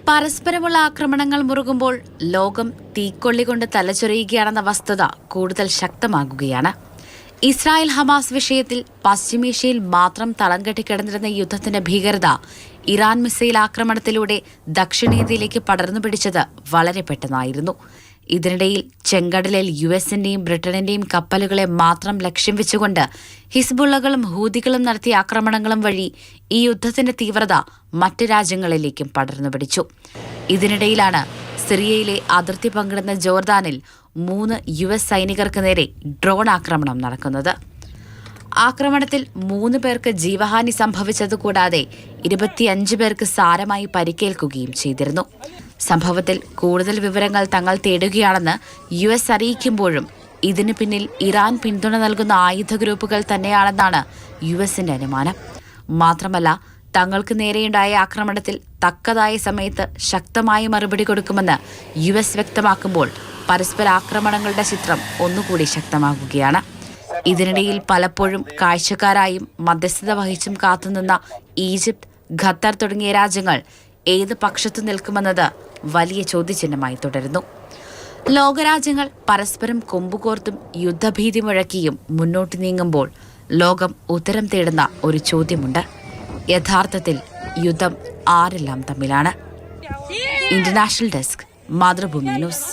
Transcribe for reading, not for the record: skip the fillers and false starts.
പരസ്പരമുള്ള ആക്രമണങ്ങൾ മുറുകുമ്പോൾ ലോകം തീക്കൊള്ളി കൊണ്ട് തലചൊറിയുകയാണെന്ന വസ്തുത കൂടുതൽ ശക്തമാകുകയാണ്. ഇസ്രായേൽ ഹമാസ് വിഷയത്തിൽ പശ്ചിമേഷ്യയിൽ മാത്രം തളം കെട്ടിക്കിടന്നിരുന്ന യുദ്ധത്തിന്റെ ഭീകരത ഇറാൻ മിസൈൽ ആക്രമണത്തിലൂടെ ദക്ഷിണേന്ത്യയിലേക്ക് പടർന്നു പിടിച്ചത് വളരെ പെട്ടെന്നായിരുന്നു. ഇതിനിടയിൽ ചെങ്കടലിൽ യുഎസിന്റെയും ബ്രിട്ടന്റെയും കപ്പലുകളെ മാത്രം ലക്ഷ്യം വെച്ചുകൊണ്ട് ഹിസ്ബുള്ളകളും ഹൂതികളും നടത്തിയ ആക്രമണങ്ങളും വഴി ഈ യുദ്ധത്തിന്റെ തീവ്രത മറ്റ് രാജ്യങ്ങളിലേക്കും പടർന്നു പിടിച്ചു. ഇതിനിടയിലാണ് സിറിയയിലെ അതിർത്തി പങ്കിടുന്ന ജോർദാനിൽ 3 യുഎസ് സൈനികർക്ക് നേരെ ഡ്രോൺ ആക്രമണം നടക്കുന്നത്. ആക്രമണത്തിൽ 3 പേർക്ക് ജീവഹാനി സംഭവിച്ചതുകൂടാതെ 25 പേർക്ക് സാരമായി പരിക്കേൽക്കുകയും ചെയ്തിരുന്നു. സംഭവത്തിൽ കൂടുതൽ വിവരങ്ങൾ തങ്ങൾ തേടുകയാണെന്ന് യുഎസ് അറിയിക്കുമ്പോഴും ഇതിനു പിന്നിൽ ഇറാൻ പിന്തുണ നൽകുന്ന ആയുധ ഗ്രൂപ്പുകൾ തന്നെയാണെന്നാണ് യുഎസിന്റെ അനുമാനം. മാത്രമല്ല, തങ്ങൾക്ക് നേരെയുണ്ടായ ആക്രമണത്തിൽ തക്കതായ സമയത്ത് ശക്തമായ മറുപടി കൊടുക്കുമെന്ന് യുഎസ് വ്യക്തമാക്കുമ്പോൾ പരസ്പര ആക്രമണങ്ങളുടെ ചിത്രം ഒന്നുകൂടി ശക്തമാകുകയാണ്. ഇതിനിടയിൽ പലപ്പോഴും കാഴ്ചക്കാരായും മധ്യസ്ഥത വഹിച്ചും കാത്തുനിന്ന ഈജിപ്ത്, ഖത്തർ തുടങ്ങിയ രാജ്യങ്ങൾ ഏത് പക്ഷത്തു നിൽക്കുമെന്നത് വലിയ ചോദ്യചിഹ്നമായി തുടരുന്നു. ലോകരാജ്യങ്ങൾ പരസ്പരം കൊമ്പുകോർത്തും യുദ്ധഭീതി മുഴക്കിയും മുന്നോട്ട് നീങ്ങുമ്പോൾ ലോകം ഉത്തരം തേടുന്ന ഒരു ചോദ്യമുണ്ട്: യഥാർത്ഥത്തിൽ യുദ്ധം ആരെല്ലാം തമ്മിലാണ്? International desk, Mathrubhumi news.